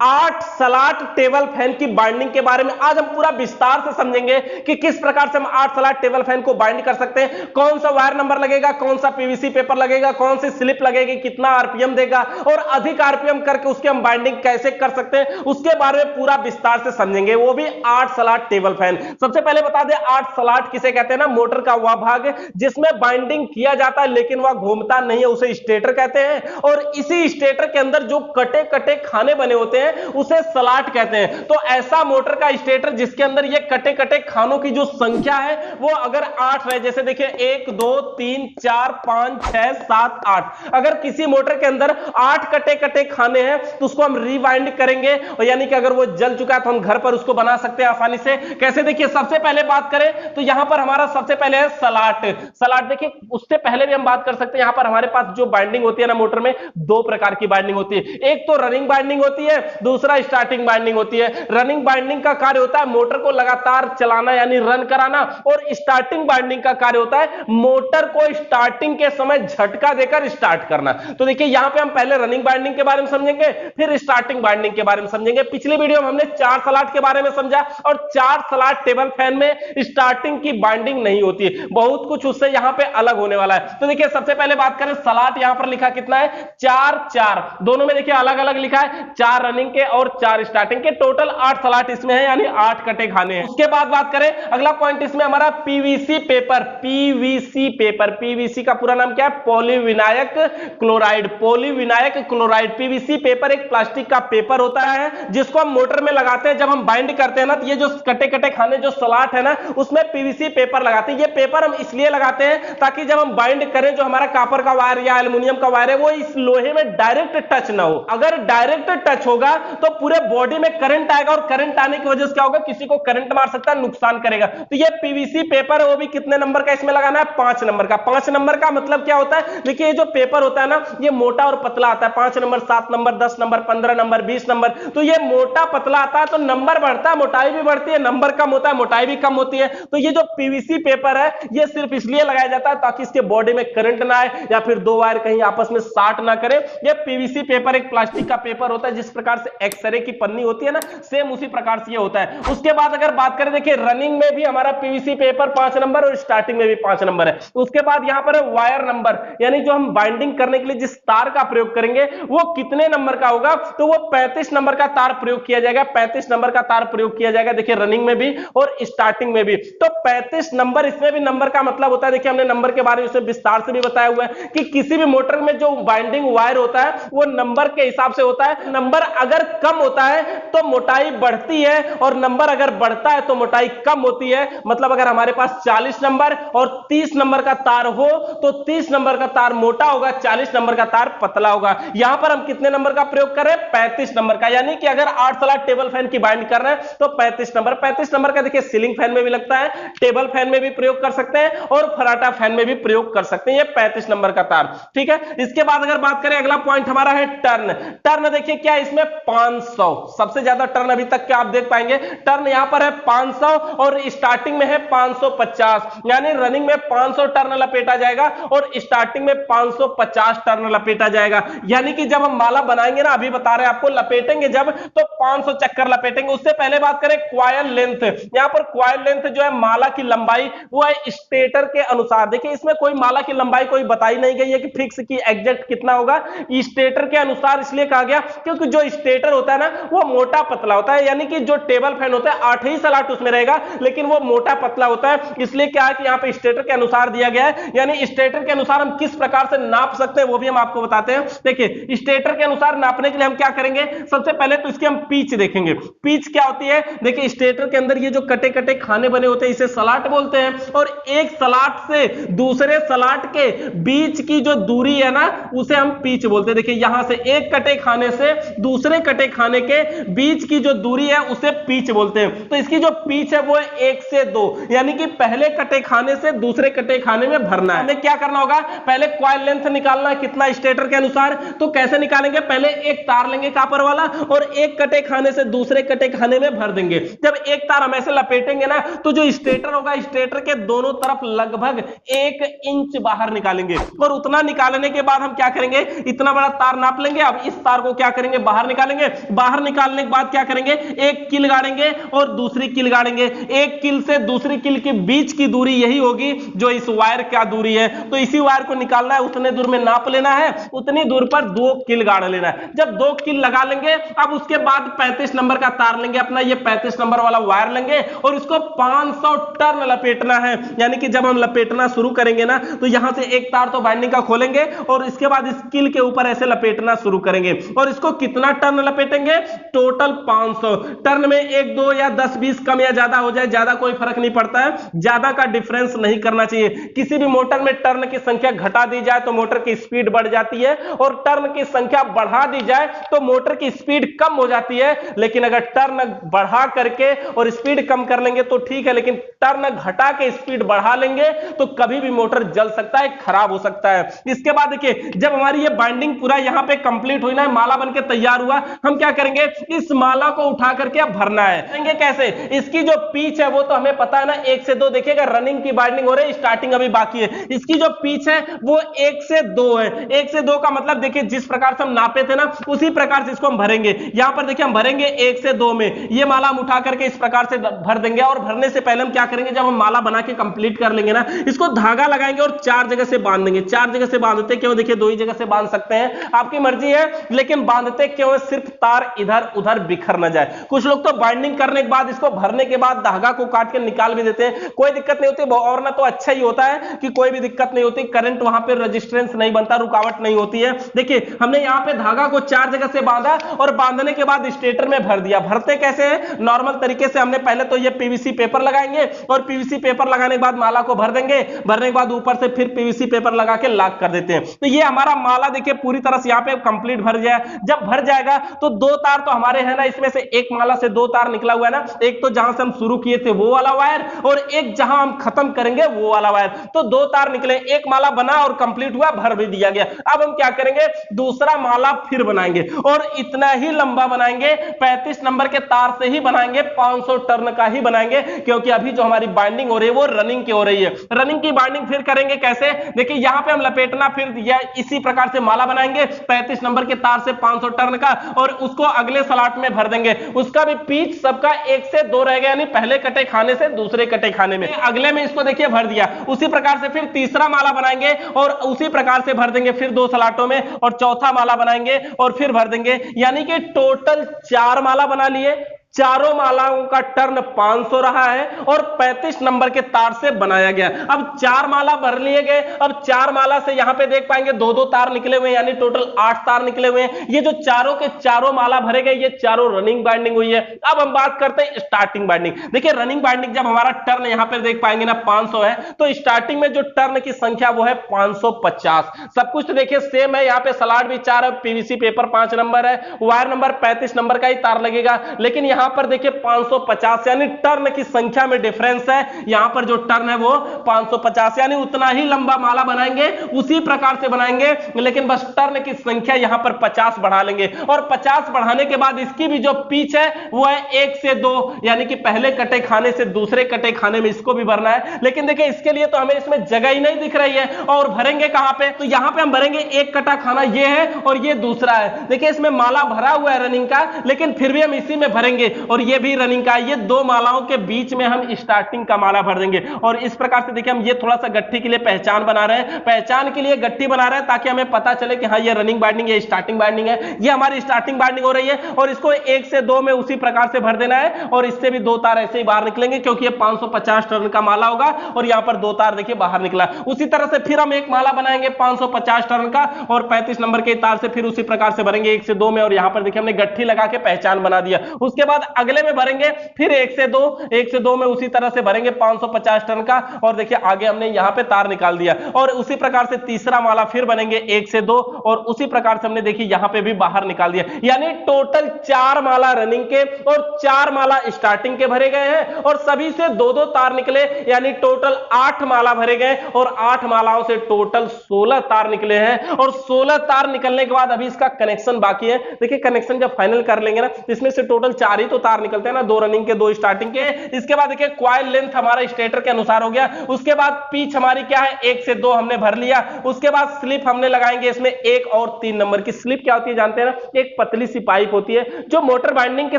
8 slot table fan की binding के बारे में आज हम पूरा विस्तार से समझेंगे कि किस प्रकार से हम 8 स्लॉट टेबल फैन को बाइंड कर सकते हैं, कौन सा वायर नंबर लगेगा, कौन सा पीवीसी पेपर लगेगा, कौन सी स्लिप लगेगी, कितना आरपीएम देगा और अधिक आरपीएम करके उसके हम बाइंडिंग कैसे कर सकते हैं उसके बारे में पूरा विस्तार से समझेंगे, वो भी 8 स्लॉट टेबल फैन। सबसे पहले बता दें 8 स्लॉट किसे कहते हैं ना, मोटर का वह भाग जिसमें बाइंडिंग किया जाता है लेकिन वह घूमता नहीं है उसे स्टेटर कहते हैं, और इसी स्टेटर के अंदर जो कटे कटे खाने बने होते हैं उसे स्लॉट कहते हैं। तो ऐसा मोटर का स्टेटर जिसके अंदर ये कटे कटे खानों की जो संख्या है वो अगर 8 रहे, जैसे देखिए 1 2 3 4 5 6 7 8, अगर किसी मोटर के अंदर 8 कटे कटे खाने हैं तो उसको हम रिवाइंड करेंगे, और यानी कि अगर वो जल चुका है तो हम घर पर उसको बना सकते हैं आसानी से। कैसे, देखिए सबसे पहले बात करें तो यहां पर हमारा सबसे पहले है स्लॉट। स्लॉट देखिए उससे पहले भी हम बात कर सकते हैं, यहां पर हमारे पास जो बाइंडिंग होती है ना मोटर में, दो प्रकार की बाइंडिंग होती है, एक तो रनिंग बाइंडिंग होती है, दूसरा स्टार्टिंग बाइंडिंग होती है। रनिंग बाइंडिंग का कार्य होता है मोटर को लगातार चलाना यानी रन कराना, और स्टार्टिंग बाइंडिंग का कार्य होता है मोटर को स्टार्टिंग के समय झटका देकर स्टार्ट करना। तो देखिए यहां पे हम पहले रनिंग बाइंडिंग के बारे में समझेंगे, फिर स्टार्टिंग बाइंडिंग के बारे में समझेंगे। पिछली वीडियो में हमने 4 स्लॉट के बारे में समझा, और 4 स्लॉट टेबल फैन में स्टार्टिंग की बाइंडिंग नहीं होती है, बहुत कुछ उससे यहां पे अलग होने वाला है। तो देखिए सबसे पहले बात करें स्लॉट, यहां पर लिखा कितना है 4 4, दोनों में देखिए अलग अलग लिखा है, 4 रनिंग के और 4 स्टार्टिंग के, टोटल 8 स्लॉट इसमें है यानी 8 कटे खाने हैं। उसके बाद बात करें अगला पॉइंट इसमें हमारा PVC paper. PVC paper, PVC का पूरा नाम क्या है, पॉलीविनाइक क्लोराइड, पॉलीविनाइक क्लोराइड। पीवीसी पेपर एक प्लास्टिक का पेपर होता है जिसको हम मोटर में लगाते हैं, जब हम बाइंड करते हैं ना तो ये जो कटे कटे खाने जो स्लॉट है ना उसमें पीवीसी पेपर लगाते हैं। ये पेपर हम इसलिए लगाते हैं ताकि जब हम बाइंड करें जो हमारा कॉपर का वायर या एल्युमिनियम का वायर है वो इस लोहे में डायरेक्ट टच ना हो। अगर डायरेक्ट टच होगा तो पूरे बॉडी में करंट आएगा, और करंट आने की वजह से क्या होगा, किसी को करंट मार सकता है, नुकसान करेगा। तो ये पीवीसी पेपर है वो भी कितने नंबर का इसमें लगाना है, 5 नंबर का। 5 नंबर का मतलब क्या होता है, देखिए ये जो पेपर होता है ना ये मोटा और पतला आता है, 5 number 7 number 10 number 15 number 20 number. तो ये मोटा पतला आता है तो नंबर बढ़ता है, मोटाई भी बढ़ती है, नंबर कम होता है मोटाई भी कम होती है। तो ये जो पीवीसी पेपर है ये सिर्फ इसलिए लगाया जाता है ताकि इसके बॉडी में करंट ना आए या फिर दो वायर कहीं आपस में शॉर्ट ना करे। ये पीवीसी पेपर एक प्लास्टिक का पेपर होता है, जिस प्रकार से एक्सरे की पन्नी होती है ना सेम उसी प्रकार से ये होता है। उसके बाद अगर बात करें देखिए रनिंग में भी हमारा पीवीसी पेपर 5 नंबर और स्टार्टिंग में भी 5 नंबर है। उसके बाद यहां पर है वायर नंबर, यानी जो हम बाइंडिंग करने के लिए जिस तार का प्रयोग करेंगे वो कितने नंबर का होगा, तो वो 35 नंबर का तार प्रयोग किया जाएगा, 35 नंबर का तार प्रयोग किया जाएगा। देखिए रनिंग में भी और स्टार्टिंग में भी, तो 35 नंबर, इसमें भी नंबर का मतलब होता है, देखिए हमने नंबर के बारे में विस्तार से भी बताया हुआ है कि किसी भी मोटर में जो बाइंडिंग वायर होता है वो नंबर के हिसाब से होता है। नंबर अगर कम होता है तो मोटाई बढ़ती है, और नंबर अगर बढ़ता है तो मोटाई कम होती है। मतलब अगर हमारे पास 40 नंबर और 30 नंबर का तार हो तो 30 नंबर का तार मोटा होगा, 40 नंबर का तार पतला होगा। यहां पर हम कितने नंबर का प्रयोग कर रहे हैं, 35 नंबर का, यानी कि अगर 8 स्लॉट टेबल फैन की बाइंड कर रहे हैं तो 35 नंबर। 35 नंबर का देखिए सीलिंग फैन में भी लगता है, टेबल फैन में भी प्रयोग कर सकते हैं और फराटा फैन में भी प्रयोग कर सकते हैं। ये 35 नंबर का तार, ठीक है। इसके बाद अगर बात करें अगला पॉइंट हमारा है टर्न। टर्न देखिए क्या है इसमें 500, सबसे ज्यादा टर्न अभी तक क्या आप देख पाएंगे, टर्न यहां पर है 500 और स्टार्टिंग में है 550, यानी रनिंग में 500 टर्न लपेटा जाएगा और स्टार्टिंग में 550 टर्न लपेटा जाएगा। यानी कि जब हम माला बनाएंगे ना, अभी बता रहे हैं आपको, लपेटेंगे जब तो 500 चक्कर लपेटेंगे। उससे पहले बात करें क्वायल लेंथ, यहां पर क्वायल लेंथ जो है माला की लंबाई वो है स्टेटर के अनुसार। देखिए इसमें कोई माला की लंबाई कोई बताई नहीं गई है कि फिक्स की एग्जैक्ट कितना होगा, स्टेटर के अनुसार इसलिए कहा गया क्योंकि जो स्टेटर होता है ना वो मोटा पतला होता है, यानी कि जो टेबल फैन होता है 8 ही स्लॉट उसमें रहेगा लेकिन वो मोटा पतला होता है, इसलिए क्या है कि यहां पे स्टेटर के अनुसार दिया गया है। यानी स्टेटर के अनुसार हम किस प्रकार से नाप सकते हैं वो भी हम आपको बताते हैं। देखिए स्टेटर के अनुसार नापने के लिए हम क्या करेंगे, सबसे पहले तो इसकी हम पिच देखेंगे। पिच क्या होती है, देखिए स्टेटर के अंदर ये जो कटे कटे खाने बने होते हैं इसे स्लॉट बोलते हैं, और एक स्लॉट से दूसरे स्लॉट के बीच की जो दूरी है ना उसे हम पिच बोलते हैं। देखिए यहां से एक कटे खाने से दूसरे कटे खाने के बीच की जो दूरी है उसे पिच बोलते हैं। तो इसकी जो पिच है वो है 1 से 2, यानी कि पहले कटे खाने से दूसरे कटे खाने में भरना है। हमें क्या करना होगा, पहले कॉइल लेंथ निकालना है कितना स्टेटर के अनुसार। तो कैसे निकालेंगे, पहले एक तार लेंगे कॉपर वाला और एक कटे खाने से दूसरे कटे खाने में भर देंगे। जब एक तार हम ऐसे लपेटेंगे ना तो जो स्टेटर होगा स्टेटर के दोनों तरफ लगभग 1 इंच बाहर निकालेंगे, और उतना निकालने के बाद हम क्या करेंगे, इतना बड़ा तार नाप लेंगे। अब इस तार को क्या करेंगे, बाहर निकालेंगे। निकालेंगे। बाहर निकालने के बाद क्या करेंगे, एक कील गाड़ेंगे और दूसरी कील गाड़ेंगे। एक कील से दूसरी कील के बीच की दूरी यही होगी जो इस वायर का दूरी है। तो इसी वायर को निकालना है, उतने दूर में नाप लेना है, उतनी दूर पर 2 कील गाड़ लेना है। जब 2 कील लगा लेंगे, अब उसके बाद 35 नंबर का तार लेंगे अपना, ये 35 नंबर वाला वायर लेंगे और इसको 500 टर्न लपेटना है। यानी कि जब हम लपेटना शुरू करेंगे ना, तो यहां से एक तार तो बाइंडिंग का खोलेंगे और इसके बाद इस कील के ऊपर ऐसे लपेटना शुरू करेंगे। और इसको कितना टर्न लपेटेंगे, टोटल 500 टर्न में 1 2 या 10 20 कम या ज्यादा हो जाए, ज्यादा कोई फर्क नहीं पड़ता है, ज्यादा का डिफरेंस नहीं करना चाहिए। किसी भी मोटर में टर्न की संख्या घटा दी जाए तो मोटर की स्पीड बढ़ जाती है, और टर्न की संख्या बढ़ा दी जाए तो मोटर की स्पीड कम हो जाती है। लेकिन अगर टर्न बढ़ा करके और स्पीड कम कर लेंगे तो ठीक है, लेकिन टर्न घटा के स्पीड बढ़ा लेंगे तो कभी भी मोटर जल सकता है, खराब हो सकता है। इसके बाद देखिए, जब हमारी ये बाइंडिंग पूरा यहां पे कंप्लीट हुई ना, माला बनके तैयार हुआ, हम क्या करेंगे, इस माला को उठा करके अब भरना है। करेंगे कैसे, इसकी जो पिच है वो तो हमें पता है ना, 1 से 2 देखिएगा, रनिंग की बाइंडिंग हो रही है, स्टार्टिंग अभी बाकी है। इसकी जो पिच है वो 1 से 2 है। 1 से 2 का मतलब देखिए, जिस प्रकार से हम नापे थे ना, उसी प्रकार से इसको हम भरेंगे। यहां पर देखिए हम भरेंगे 1 से 2 में, ये माला हम उठा करके इस प्रकार से भर देंगे। और भरने से पहले हम क्या करेंगे, जब हम माला बना के कंप्लीट कर लेंगे ना, इसको धागा लगाएंगे और 4 जगह से बांध देंगे। 4 जगह से बांधते क्यों, देखिए 2 ही जगह से बांध सकते हैं, आपकी मर्जी है, लेकिन बांधते क्यों है, सिर्फ तार इधर उधर बिखर न जाए। कुछ लोग तो बाइंडिंग करने के बाद, इसको भरने के बाद धागा को काट के निकाल भी देते हैं, कोई दिक्कत नहीं होती, और ना तो अच्छा ही होता है कि कोई भी दिक्कत नहीं होती, करंट वहां पे रेजिस्टेंस नहीं बनता, रुकावट नहीं होती है। देखिए हमने यहां पे धागा को 4 जगह से बांधा और बांधने के बाद स्टेटर में भर दिया। भरते कैसे है, नॉर्मल तरीके से हमने पहले तो ये पीवीसी पेपर लगाएंगे और पीवीसी पेपर लगाने के बाद माला को भर देंगे। भरने के बाद ऊपर से फिर पीवीसी पेपर लगा के लॉक कर देते हैं। तो ये हमारा माला देखिए पूरी तरह से यहां पे कंप्लीट भर जाए। जब भर जाएगा तो 2 तार तो हमारे है ना, इसमें से एक माला से 2 तार निकला हुआ है ना, एक तो जहां से हम शुरू किए थे वो वाला वायर, और एक जहां हम खत्म करेंगे वो वाला वायर। तो 2 तार निकले, एक माला बना और कंप्लीट हुआ, भर भी दिया गया। अब हम क्या करेंगे, दूसरा माला फिर बनाएंगे और इतना ही लंबा बनाएंगे, 35 नंबर के तार से ही बनाएंगे, 500 टर्न का ही बनाएंगे, क्योंकि अभी जो हमारी बाइंडिंग हो रही है वो रनिंग की हो रही है। रनिंग की बाइंडिंग फिर करेंगे कैसे, देखिए यहां पे हम लपेटना फिर इसी प्रकार से माला बनाएंगे 35 नंबर के तार से 500 टर्न का, और उसको अगले स्लॉट में भर देंगे। उसका भी पीच सबका 1 से 2 रहेगा, यानी पहले कटे खाने से दूसरे कटे खाने में, अगले में इसको देखिए भर दिया। उसी प्रकार से फिर तीसरा माला बनाएंगे और उसी प्रकार से भर देंगे फिर 2 स्लॉटों में, और चौथा माला बनाएंगे और फिर भर देंगे। यानी कि टोटल 4 माला बना लिए। चारों मालाओं का टर्न 500 रहा है और 35 नंबर के तार से बनाया गया। अब 4 माला भर लिए गए। अब 4 माला से यहां पे देख पाएंगे 2-2 तार निकले हुए हैं, यानी टोटल 8 तार निकले हुए हैं। ये जो चारों के चारों माला भरे गए, ये चारों रनिंग बाइंडिंग हुई है। अब हम बात करते हैं स्टार्टिंग बाइंडिंग। देखिए रनिंग बाइंडिंग, जब हमारा टर्न यहां पे देख पाएंगे ना 500 है, तो स्टार्टिंग में जो टर्न की संख्या वो है 550। सब कुछ तो देखिए सेम है, यहां पे स्लॉट भी 4 है, पीवीसी पेपर 5 नंबर है, वायर नंबर 35 नंबर का ही तार लगेगा। लेकिन यहां पर देखिए 550, यानी टर्न की संख्या में डिफरेंस है। यहां पर जो टर्न है वो 550, यानी उतना ही लंबा माला बनाएंगे, उसी प्रकार से बनाएंगे, लेकिन बस टर्न की संख्या यहां पर 50 बढ़ा लेंगे। और 50 बढ़ाने के बाद इसकी भी जो पिच है वो है 1 से 2, यानी कि पहले कटे खाने से दूसरे कटे खाने में इसको भी भरना है। लेकिन देखिए इसके लिए तो हमें इसमें जगह ही नहीं दिख रही है, और भरेंगे कहां पे, तो यहां पे हम भरेंगे, एक कटा खाना ये है और ये दूसरा है। देखिए इसमें माला भरा हुआ है रनिंग का, लेकिन फिर भी हम इसी में भरेंगे, और ये भी रनिंग का। ये 2 मालाओं के बीच में हम स्टार्टिंग का माला भर देंगे। और इस प्रकार से देखिए हम ये थोड़ा सा गट्ठी के लिए पहचान बना रहे हैं, पहचान के लिए गट्ठी बना रहे हैं, ताकि हमें पता चले कि हाँ ये रनिंग बाइंडिंग, ये स्टार्टिंग बाइंडिंग है। ये हमारी स्टार्टिंग बाइंडिंग हो रही है, और इसको 1 से 2 में उसी प्रकार से भर देना है, और इससे भी 2 तार ऐसे ही बाहर निकलेंगे, क्योंकि ये 550 टर्न का माला होगा, और यहां पर 2 तार देखिए बाहर निकला। उसी तरह से फिर हम एक माला बनाएंगे 550 टर्न का, और 35 नंबर के तार से फिर उसी प्रकार से भरेंगे 1 से 2 में, और यहां पर देखिए हमने गट्ठी लगा के पहचान बना दिया। उसके बाद अगले में भरेंगे फिर 1 से 2 में उसी तरह से भरेंगे 550 टन का, और देखिए आगे हमने यहां पे तार निकाल दिया। और उसी प्रकार से तीसरा माला फिर बनेंगे 1 से 2, और उसी प्रकार से हमने देखिए यहां पे भी बाहर निकाल दिया। यानी टोटल 4 माला रनिंग के और 4 माला स्टार्टिंग के भरे गए हैं, और सभी से 2-2 तार निकले, यानी टोटल 8 माला भरे गए, और 8 मालाओं से टोटल 16 तार निकले हैं। और 16 तार निकलने के बाद अभी इसका कनेक्शन बाकी है। देखिए कनेक्शन जब फाइनल कर लेंगे ना, इसमें से टोटल 4 ही तो तार निकलते हैं ना, 2 रनिंग के 2 स्टार्टिंग के। इसके बाद देखिए कॉइल लेंथ हमारा स्टेटर के अनुसार हो गया। उसके बाद पिच हमारी क्या है 1 से 2 हमने भर लिया। उसके बाद स्लिप हमने लगाएंगे इसमें 1 और 3 नंबर की। स्लिप क्या होती है जानते हैं ना, एक पतली सी पाइप होती है जो मोटर बाइंडिंग के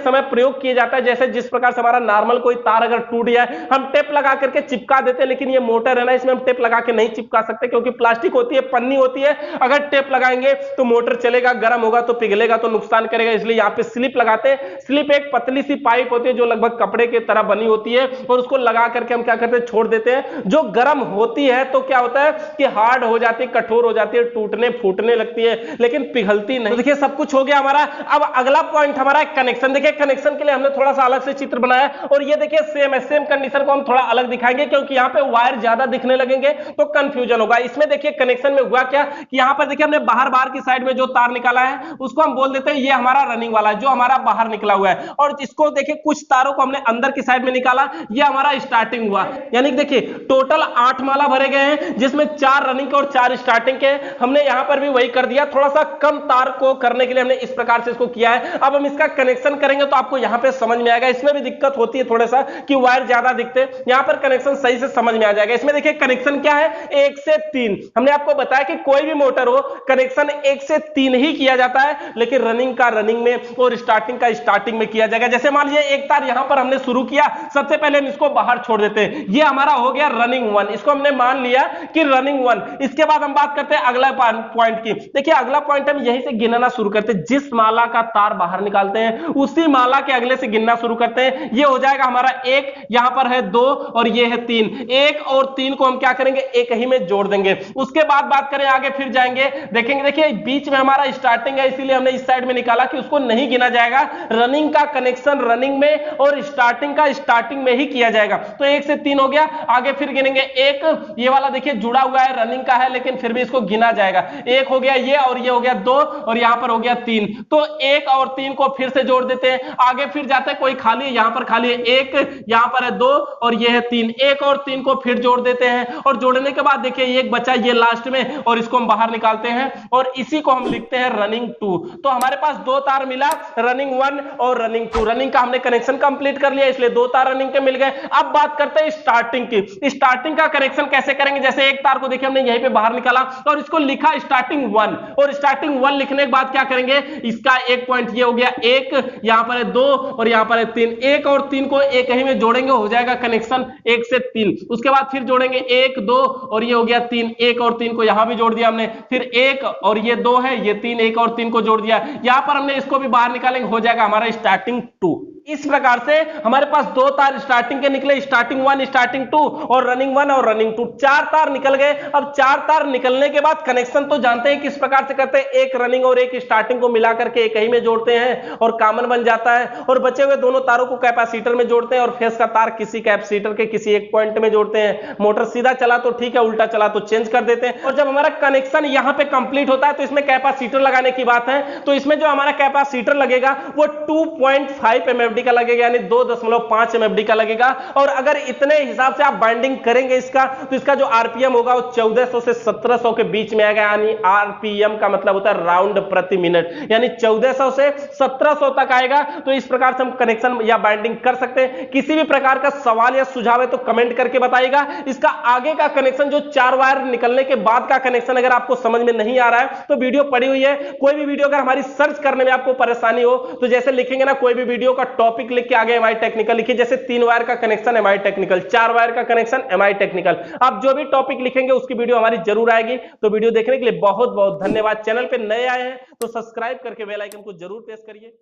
समय प्रयोग किया जाता है। जैसे जिस प्रकार से हमारा नॉर्मल कोई तार अगर टूट जाए हम टेप लगा करके चिपका देते हैं, लेकिन ये मोटर है ना, इसमें हम टेप लगा के नहीं चिपका सकते क्योंकि प्लास्टिक होती है, पन्नी होती है। अगर टेप लगाएंगे तो मोटर चलेगा, गर्म होगा तो पिघलेगा तो नुकसान करेगा, इसलिए यहाँ पे स्लिप लगाते हैं। स्लिप एक पतली सी पाइप होती है जो लगभग कपड़े की तरह बनी होती है और उसको लगा करके हम क्या करते हैं छोड़ देते हैं। जो गर्म होती है तो क्या होता है कि हार्ड हो जाती है, कठोर हो जाती है, टूटने फूटने लगती है, लेकिन पिघलती नहीं। तो देखिए सब कुछ हो गया हमारा। अब अगला पॉइंट हमारा कनेक्शन। देखिए कनेक्शन के लिए हमने थोड़ा सा अलग से चित्र बनाया और ये देखिए सेम कंडीशन को हम थोड़ा अलग दिखाएंगे क्योंकि यहाँ पे वायर ज्यादा दिखने लगेंगे तो कंफ्यूजन होगा। इसमें देखिए कनेक्शन में हुआ क्या कि यहाँ पर देखिए हमने बाहर की साइड में जो तार निकाला है उसको हम बोल देते हैं ये हमारा रनिंग वाला है जो हमारा बाहर निकला हुआ है, और इसको देखिए कुछ तारों को हमने अंदर की साइड में निकाला, ये हमारा स्टार्टिंग हुआ। यानी कि देखिए टोटल 8 माला भरे गए हैं जिसमें 4 रनिंग के और 4 स्टार्टिंग के। हमने यहां पर भी वही कर दिया, थोड़ा सा कम तार को करने के लिए हमने इस प्रकार से इसको किया है। अब हम इसका कनेक्शन करेंगे तो आपको यहां पे समझ में आएगा। इसमें भी दिक्कत होती है थोड़ा सा कि वायर ज्यादा दिखते हैं, यहां पर कनेक्शन सही से समझ में आ जाएगा। इसमें देखिए कनेक्शन क्या है 1 से 3। हमने आपको बताया कि कोई भी मोटर हो कनेक्शन 1 से 3 ही किया जाता है, लेकिन रनिंग का रनिंग में और स्टार्टिंग का स्टार्टिंग में किया जाएगा। जैसे मान लीजिए एक तार यहां पर हमने शुरू किया, सबसे पहले हम इसको बाहर छोड़ देते हैं, ये हमारा हो गया रनिंग 1, इसको हमने मान लिया कि रनिंग 1। इसके बाद हम बात करते हैं अगला पॉइंट की। देखिए अगला पॉइंट हम यहीं से गिनना शुरू करते हैं, जिस माला का तार बाहर निकालते हैं उसी माला के अगले से गिनना शुरू करते हैं। ये हो जाएगा हमारा 1, यहां पर है 2 और ये है 3। 1 और 3 को हम क्या करेंगे एक ही में जोड़ देंगे। उसके बाद बात करें आगे फिर जाएंगे देखेंगे, देखिए बीच में हमारा स्टार्टिंग है इसीलिए हमने इस साइड में निकाला कि उसको नहीं गिना जाएगा। रनिंग का कनेक्शन रनिंग में और स्टार्टिंग का स्टार्टिंग में ही किया जाएगा। तो 1 से 3 हो गया, आगे फिर गिनेंगे 1, ये वाला देखिए जुड़ा हुआ है रनिंग का है लेकिन फिर भी इसको गिना जाएगा। 1 हो गया ये, और ये हो गया 2 और यहां पर हो गया 3। तो 1 और 3 को फिर से जोड़ देते हैं। आगे फिर जाते हैं, कोई खाली है यहां पर खाली है 1, यहां पर है 2 और ये है 3। 1 और 3 को फिर जोड़ देते हैं और जोड़ने के बाद देखिए एक बचा ये लास्ट में और इसको हम बाहर निकालते हैं और इसी को हम लिखते हैं रनिंग 2। तो हमारे पास 2 तार मिला, रनिंग 1 और रनिंग 2। रनिंग का हमने कनेक्शन कंप्लीट कर लिया इसलिए 2 तार रनिंग के मिल गए। अब बात करते हैं स्टार्टिंग की। स्टार्टिंग का कनेक्शन कैसे करेंगे, जैसे एक तार को देखिए हमने यहीं पे बाहर निकाला और इसको लिखा स्टार्टिंग 1, और स्टार्टिंग 1 लिखने के बाद क्या करेंगे, इसका एक पॉइंट ये हो गया 1, यहां पर है 2 और यहां पर है 3। 1 और 3 को एक ही में जोड़ेंगे, हो जाएगा कनेक्शन 1 से 3। उसके बाद फिर जोड़ेंगे 1 2 और ये हो गया 3। 1 और 3 को यहां भी जोड़ दिया हमने, फिर 1 और ये 2 है, ये 3, 1 और 3 को जोड़ दिया। यहां पर हमने इसको भी बाहर निकालेंगे, हो जाएगा हमारा स्टार्टिंग 2। इस प्रकार से हमारे पास 2 तार स्टार्टिंग के निकले, स्टार्टिंग 1 स्टार्टिंग 2 और रनिंग 1 और रनिंग 2। 4 तार निकल गए। अब 4 तार निकलने के बाद कनेक्शन तो जानते हैं किस प्रकार से करते हैं, एक रनिंग और एक स्टार्टिंग को मिलाकर के एक ही में जोड़ते हैं और कॉमन बन जाता है, और बचे हुए दोनों तारों को कैपेसिटर में जोड़ते हैं और फेस का तार किसी कैपेसिटर के किसी एक पॉइंट में जोड़ते हैं। मोटर सीधा चला तो ठीक है, उल्टा चला तो चेंज कर देते हैं। और जब हमारा कनेक्शन यहां पे कंप्लीट होता है तो इसमें कैपेसिटर लगाने की बात है, तो इसमें जो हमारा कैपेसिटर लगेगा वो 2.5 MFD का लगेगा, यानी 2.5 MFD का लगेगा। और अगर इतने हिसाब से आप बाइंडिंग करेंगे इसका तो इसका जो आरपीएम होगा वो 1400 से 1700 के बीच में आएगा। यानी आरपीएम का मतलब होता है राउंड प्रति मिनट, यानी 1400 से 1700 तक आएगा। तो इस प्रकार से हम कनेक्शन या बाइंडिंग कर सकते हैं। किसी भी प्रकार का सवाल या सुझाव है तो कमेंट करके बताइएगा। इसका आगे का कनेक्शन जो 4 वायर निकलने के बाद का कनेक्शन अगर आपको समझ में नहीं आ रहा है तो वीडियो पड़ी हुई है। कोई भी वीडियो अगर हमारी सर्च करने में आपको परेशानी हो तो जैसे लिखेंगे ना, कोई भी वीडियो का टॉपिक लिख के आगे एमआई टेक्निकल लिखिए, जैसे 3 वायर का कनेक्शन एमआई टेक्निकल, 4 वायर का कनेक्शन एमआई टेक्निकल। आप जो भी टॉपिक लिखेंगे उसकी वीडियो हमारी जरूर आएगी। तो वीडियो देखने के लिए बहुत बहुत धन्यवाद। चैनल पे नए आए हैं तो सब्सक्राइब करके बेल आइकन को जरूर प्रेस करिए।